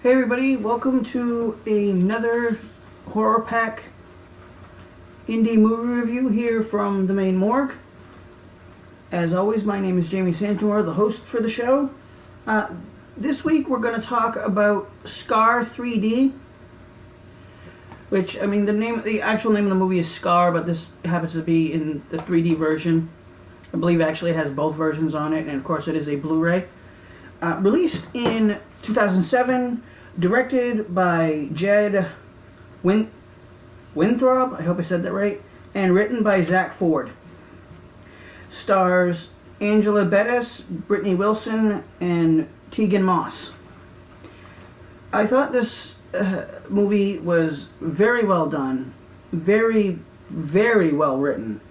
Hey everybody, welcome to another HorrorPack indie movie review here from the Maine Morgue. As always, my name is Jamie Santor, the host for the show. This week we're going to talk about Scar 3D, which, the actual name of the movie is Scar, but this happens to be in the 3D version. I believe actually it has both versions on it, and of course it is a Blu-ray. Released in 2007, directed by Jed Winthrop, I hope I said that right, and written by Zach Ford. Stars Angela Bettis, Brittany Wilson, and Tegan Moss. I thought this movie was very well done, very, very well written.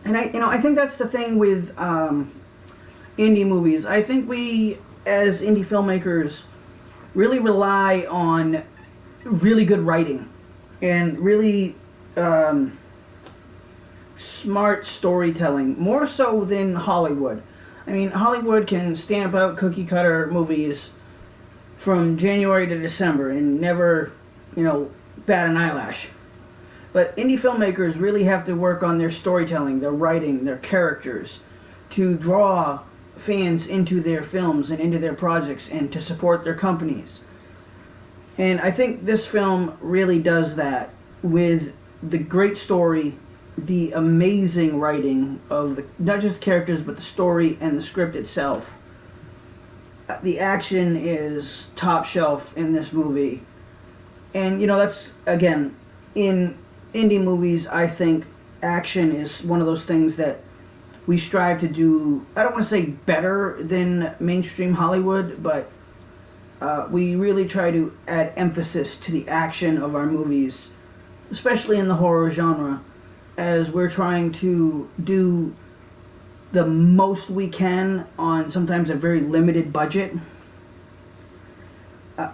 And I think that's the thing with indie movies. I think we, as indie filmmakers, really rely on really good writing and really smart storytelling, more so than Hollywood. I mean, Hollywood can stamp out cookie cutter movies from January to December and never, bat an eyelash. But indie filmmakers really have to work on their storytelling, their writing, their characters, to draw fans into their films and into their projects and to support their companies. And I think this film really does that with the great story, the amazing writing of not just the characters but the story and the script itself. The action is top shelf in this movie. And that's, again, in indie movies, I think action is one of those things that we strive to do. I don't want to say better than mainstream Hollywood, but we really try to add emphasis to the action of our movies, especially in the horror genre, as we're trying to do the most we can on sometimes a very limited budget.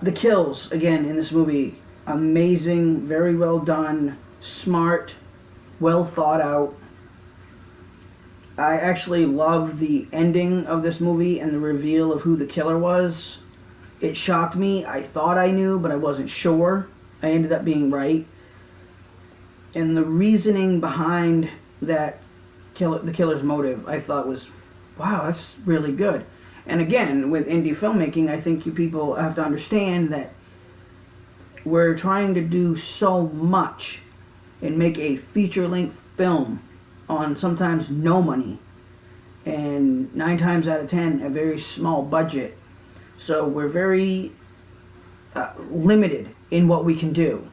The kills, again, in this movie, amazing, very well done, smart, well thought out. I actually love the ending of this movie and the reveal of who the killer was. It shocked me. I thought I knew, but I wasn't sure. I ended up being right. And the reasoning behind the killer's motive, I thought was, wow, that's really good. And again, with indie filmmaking, I think you people have to understand that we're trying to do so much and make a feature-length film on sometimes no money, and 9 times out of 10 a very small budget. So we're very limited in what we can do.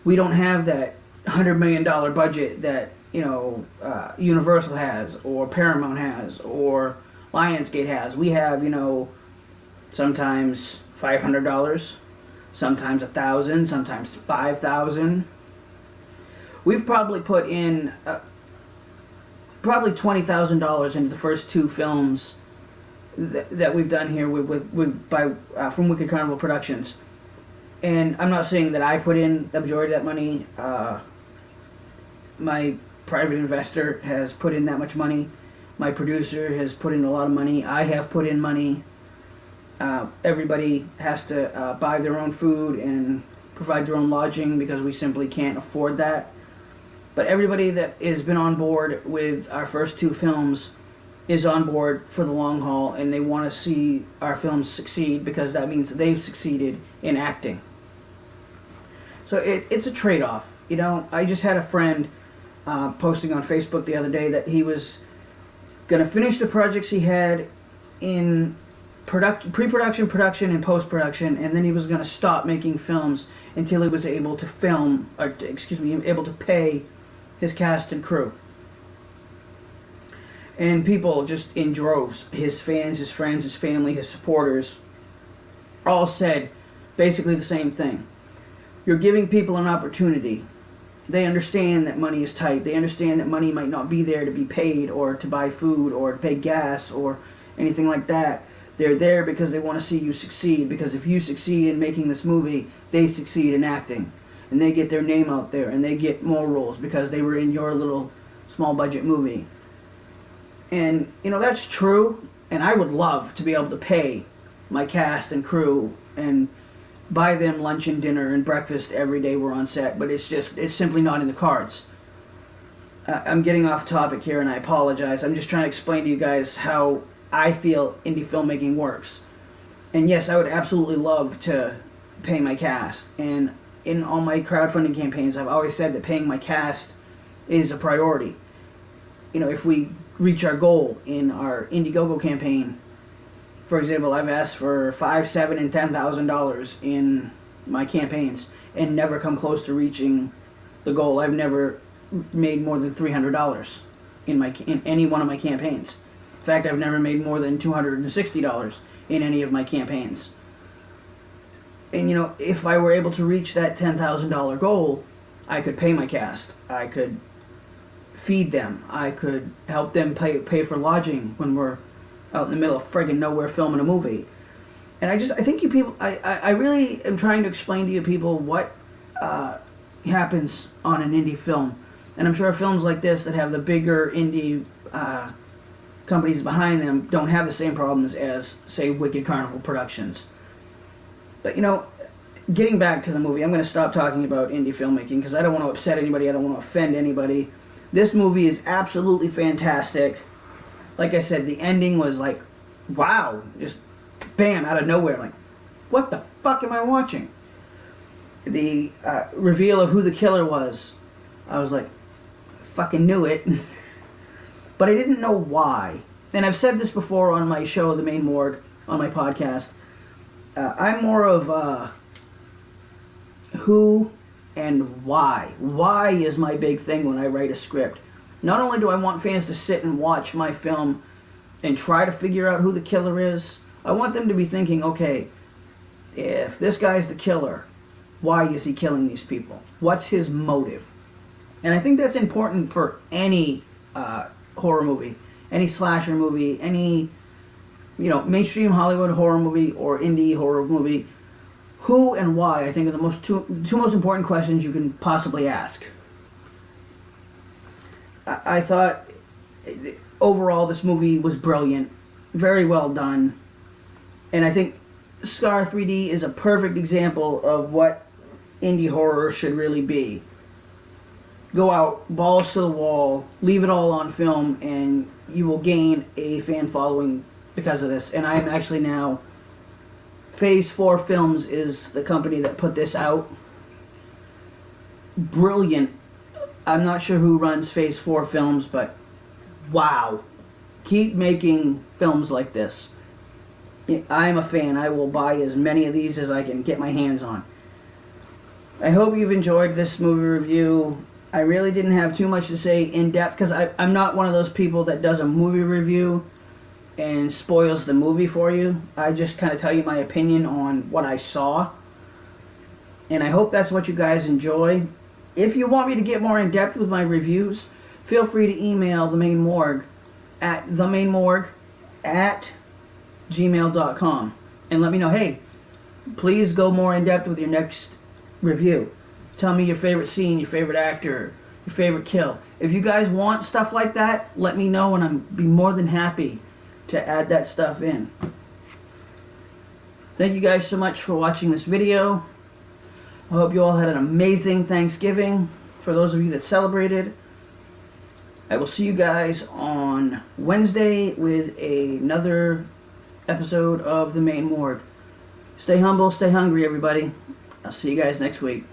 We don't have that $100 million budget that Universal has, or Paramount has, or Lionsgate has. We have sometimes $500, sometimes $1,000, sometimes $5,000. We've probably put in probably $20,000 into the first 2 films that we've done here from Wicked Carnival Productions. And I'm not saying that I put in the majority of that money. My private investor has put in that much money. My producer has put in a lot of money. I have put in money. Everybody has to buy their own food and provide their own lodging because we simply can't afford that. But everybody that has been on board with our first 2 films is on board for the long haul, and they want to see our films succeed because that means they've succeeded in acting. So it's a trade-off. I just had a friend posting on Facebook the other day that he was going to finish the projects he had in pre-production, production, and post-production, and then he was going to stop making films until he was able to able to pay his cast and crew. And people just in droves, his fans, his friends, his family, his supporters, all said basically the same thing. You're giving people an opportunity. They understand that money is tight. They understand that money might not be there to be paid or to buy food or to pay gas or anything like that. They're there because they want to see you succeed, because if you succeed in making this movie, they succeed in acting. And they get their name out there, and they get more roles because they were in your little small budget movie. And, that's true, and I would love to be able to pay my cast and crew and buy them lunch and dinner and breakfast every day we're on set, but it's simply not in the cards. I'm getting off topic here and I apologize. I'm just trying to explain to you guys how I feel indie filmmaking works. And yes, I would absolutely love to pay my cast. And in all my crowdfunding campaigns, I've always said that paying my cast is a priority. You know, if we reach our goal in our Indiegogo campaign, for example, I've asked for $5,000, $7,000, and $10,000 in my campaigns and never come close to reaching the goal. I've never made more than $300 in any one of my campaigns. In fact, I've never made more than $260 in any of my campaigns. And you know, if I were able to reach that $10,000 goal, I could pay my cast. I could feed them. I could help them pay for lodging when we're out in the middle of friggin' nowhere filming a movie. And I think you people, I really am trying to explain to you people what happens on an indie film. And I'm sure films like this that have the bigger indie companies behind them don't have the same problems as, say, Wicked Carnival Productions. But, you know, getting back to the movie, I'm going to stop talking about indie filmmaking because I don't want to upset anybody. I don't want to offend anybody. This movie is absolutely fantastic. Like I said, the ending was like, wow, just bam, out of nowhere. Like, what the fuck am I watching? The reveal of who the killer was, I was like, fucking knew it. But I didn't know why. And I've said this before on my show, The Maine Morgue, on my podcast. I'm more of who and why. Why is my big thing when I write a script. Not only do I want fans to sit and watch my film and try to figure out who the killer is, I want them to be thinking, okay, if this guy's the killer, why is he killing these people? What's his motive? And I think that's important for any horror movie, any slasher movie, any, you know, mainstream Hollywood horror movie or indie horror movie. Who and why, I think, are the two most important questions you can possibly ask. I thought overall this movie was brilliant, very well done, and I think Scar 3D is a perfect example of what indie horror should really be. Go out, balls to the wall, leave it all on film, and you will gain a fan following because of this. And I'm actually now, Phase 4 Films is the company that put this out. Brilliant. I'm not sure who runs Phase 4 Films, but wow. Keep making films like this. I'm a fan. I will buy as many of these as I can get my hands on. I hope you've enjoyed this movie review. I really didn't have too much to say in depth because I'm not one of those people that does a movie review and spoils the movie for you. I just kind of tell you my opinion on what I saw. And I hope that's what you guys enjoy. If you want me to get more in depth with my reviews, feel free to email the Maine Morgue at themainmorgue@gmail.com and let me know, hey, please go more in depth with your next review. Tell me your favorite scene, your favorite actor, your favorite kill. If you guys want stuff like that, let me know and I'd be more than happy to add that stuff in. Thank you guys so much for watching this video. I hope you all had an amazing Thanksgiving. For those of you that celebrated, I will see you guys on Wednesday with another episode of The Maine Morgue. Stay humble, stay hungry, everybody. I'll see you guys next week.